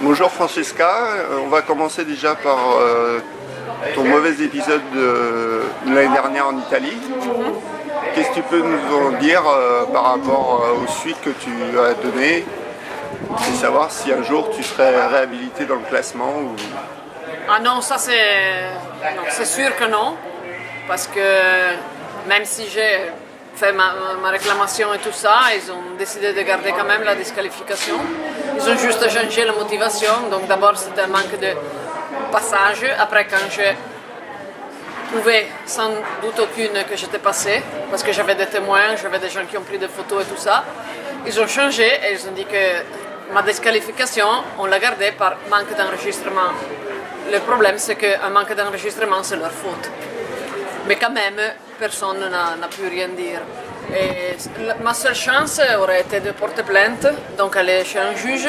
Bonjour Francesca, on va commencer déjà par ton mauvais épisode de l'année dernière en Italie. Qu'est-ce que tu peux nous en dire par rapport aux suites que tu as données et savoir si un jour tu serais réhabilité dans le classement ou... Ah non, ça c'est sûr que non, parce que même si j'ai fait ma réclamation et tout ça, ils ont décidé de garder quand même la disqualification. Ils ont juste changé la motivation, donc d'abord c'était un manque de passage, après quand je prouvais sans doute aucune que j'étais passée, parce que j'avais des témoins, j'avais des gens qui ont pris des photos et tout ça, ils ont changé et ils ont dit que ma disqualification, on l'a gardée par manque d'enregistrement. Le problème c'est qu'un manque d'enregistrement c'est leur faute. Mais quand même, personne n'a pu rien dire. Et ma seule chance aurait été de porter plainte, donc aller chez un juge.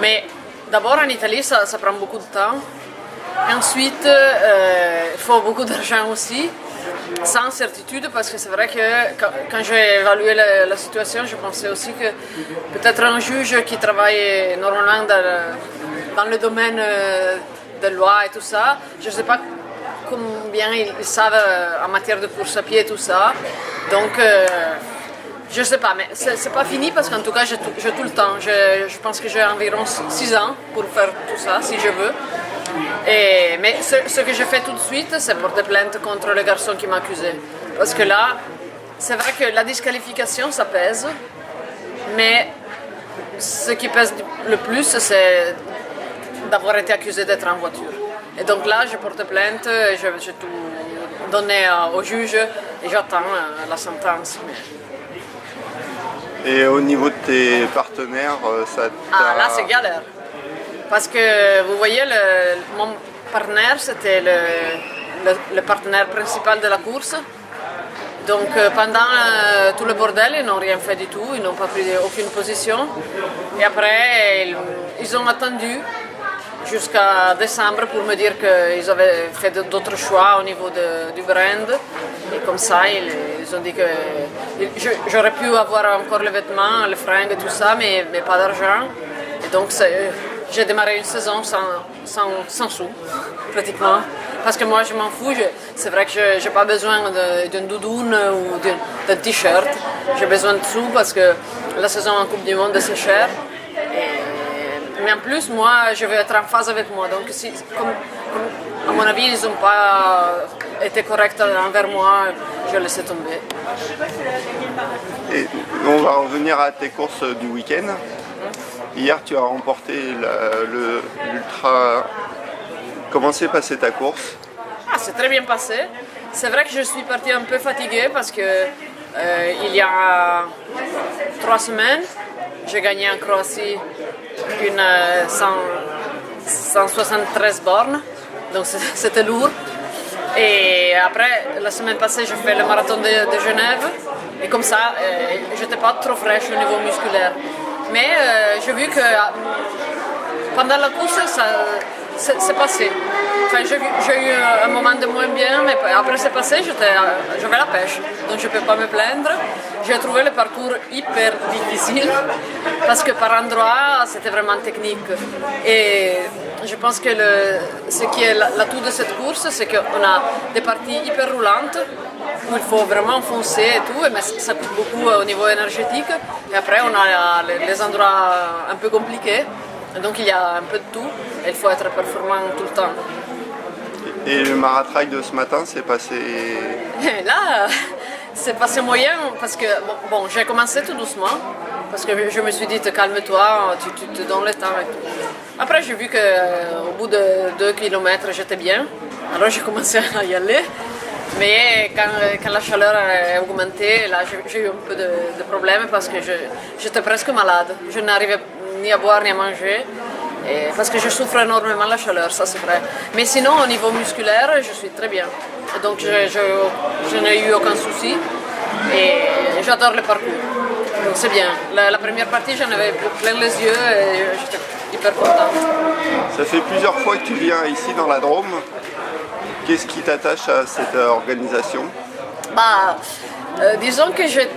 Mais d'abord en Italie, ça prend beaucoup de temps. Et ensuite, il faut beaucoup d'argent aussi, sans certitude, parce que c'est vrai que quand j'ai évalué la situation, je pensais aussi que peut-être un juge qui travaille normalement dans le domaine de loi et tout ça, je ne sais pas combien ils savent en matière de course à pied et tout ça. Donc, je ne sais pas, mais c'est pas fini parce qu'en tout cas, j'ai tout le temps. Je pense que j'ai environ 6 ans pour faire tout ça, si je veux. Mais ce que je fais tout de suite, c'est porter plainte contre le garçon qui m'a accusé. Parce que là, c'est vrai que la disqualification, ça pèse, mais ce qui pèse le plus, c'est d'avoir été accusé d'être en voiture. Et donc là, je porte plainte, j'ai tout donné au juge et j'attends la sentence. Et au niveau de tes partenaires, ça t'a... Ah, là, c'est galère. Parce que, vous voyez, mon partenaire, c'était le partenaire principal de la course. Donc pendant tout le bordel, ils n'ont rien fait du tout, ils n'ont pas pris aucune position. Et après, ils ont attendu jusqu'à décembre pour me dire qu'ils avaient fait d'autres choix au niveau du brand. Et comme ça, ils ont dit que j'aurais pu avoir encore les vêtements, les fringues et tout ça, mais pas d'argent. Et donc j'ai démarré une saison sans sous, pratiquement. Parce que moi, je m'en fous. C'est vrai que je n'ai pas besoin d'une doudoune ou d'un t-shirt. J'ai besoin de sous parce que la saison en Coupe du Monde, c'est cher. Mais en plus, moi, je veux être en phase avec moi. Donc, à mon avis, ils n'ont pas été corrects envers moi, je laissé tomber. Et on va revenir à tes courses du week-end. Hier, tu as remporté l'ultra. Comment s'est passée ta course? C'est très bien passé. C'est vrai que je suis partie un peu fatiguée parce que il y a 3 semaines, j'ai gagné en Croatie une 173 bornes, donc c'était lourd. Et après, la semaine passée, j'ai fait le marathon de Genève et comme ça, j'étais pas trop fraîche au niveau musculaire. Mais j'ai vu que pendant la course, c'est passé. Enfin, j'ai eu un moment de moins bien, mais après c'est passé, j'avais la pêche, donc je ne peux pas me plaindre. J'ai trouvé le parcours hyper difficile, parce que par endroits, c'était vraiment technique. Et je pense que ce qui est l'atout de cette course, c'est qu'on a des parties hyper roulantes, où il faut vraiment foncer et tout, mais ça coûte beaucoup au niveau énergétique. Et après, on a les endroits un peu compliqués. Donc il y a un peu de tout et il faut être performant tout le temps. Et le maratrail de ce matin, c'est passé... Là, c'est passé moyen parce que bon, j'ai commencé tout doucement parce que je me suis dit calme-toi, tu te donnes le temps et tout. Après j'ai vu qu'au bout de 2 km j'étais bien, alors j'ai commencé à y aller. Mais quand la chaleur a augmenté, là j'ai eu un peu de problèmes parce que j'étais presque malade. Je n'arrivais ni à boire ni à manger, parce que je souffre énormément de la chaleur, ça c'est vrai. Mais sinon, au niveau musculaire, je suis très bien. Donc je n'ai eu aucun souci et j'adore le parcours. Donc c'est bien. La première partie, j'en avais plein les yeux et j'étais hyper contente. Ça fait plusieurs fois que tu viens ici dans la Drôme. Qu'est-ce qui t'attache à cette organisation? Disons que j'ai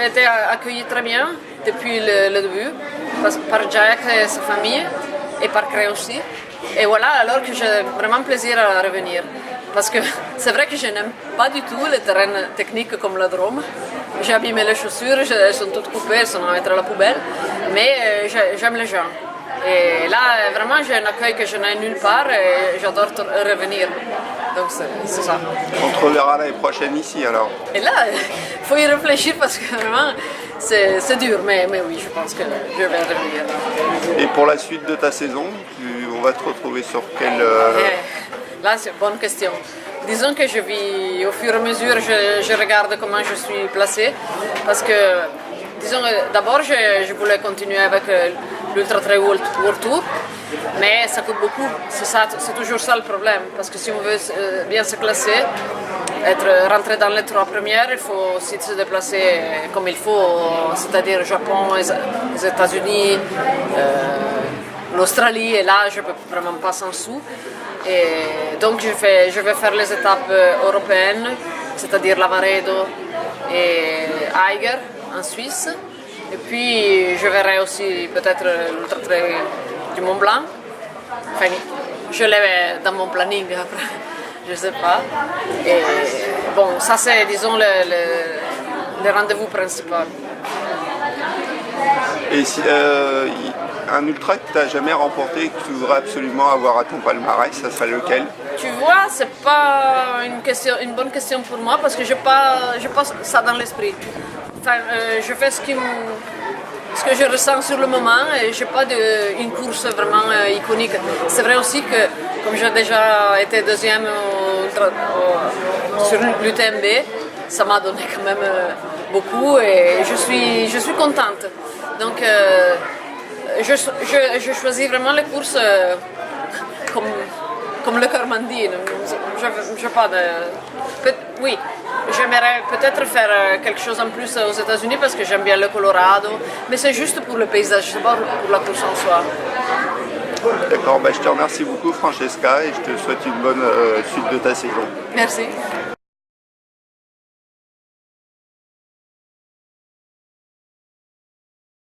été accueillie très bien depuis le début. par Jack et sa famille et par Cray aussi. Et voilà, alors que j'ai vraiment plaisir à revenir. Parce que c'est vrai que je n'aime pas du tout les terrains techniques comme la Drôme. J'ai abîmé les chaussures, elles sont toutes coupées, elles sont à mettre à la poubelle. Mais j'aime les gens. Et là, vraiment, j'ai un accueil que je n'ai nulle part et j'adore revenir. Donc c'est ça. On te reverra l'année prochaine ici alors. Et là, il faut y réfléchir parce que vraiment, c'est dur. Mais oui, je pense que je vais revenir. Et pour la suite de ta saison, on va te retrouver sur quel... Là, c'est une bonne question. Disons que je vis au fur et à mesure, je regarde comment je suis placée. Parce que, disons, d'abord, je voulais continuer avec l'Ultra Trail World Tour, mais ça coûte beaucoup. C'est toujours ça le problème. Parce que si on veut bien se classer, rentrer dans les 3 premières, il faut aussi se déplacer comme il faut, c'est-à-dire Japon, les États-Unis, l'Australie, et là, je ne peux vraiment pas s'en dessous. Et donc je vais faire les étapes européennes, c'est-à-dire Lavaredo et Eiger en Suisse. Et puis je verrai aussi peut-être l'Ultra Trail du Mont Blanc. Enfin, je l'ai dans mon planning après, je ne sais pas. Et bon, ça c'est disons le rendez-vous principal. Et si un ultra que tu n'as jamais remporté et que tu voudrais absolument avoir à ton palmarès, ça serait lequel? Tu vois, c'est pas une bonne question pour moi parce que je pas ça dans l'esprit. Enfin, je fais ce que je ressens sur le moment et je n'ai pas une course vraiment iconique. C'est vrai aussi que comme j'ai déjà été deuxième sur l'UTMB, ça m'a donné quand même beaucoup et je suis contente. Donc je choisis vraiment les courses comme le cœur m'en dit. Je pas de... Oui, j'aimerais peut-être faire quelque chose en plus aux États-Unis parce que j'aime bien le Colorado, mais c'est juste pour le paysage, c'est pas pour la course en soi. D'accord, je te remercie beaucoup Francesca et je te souhaite une bonne suite de ta saison. Merci.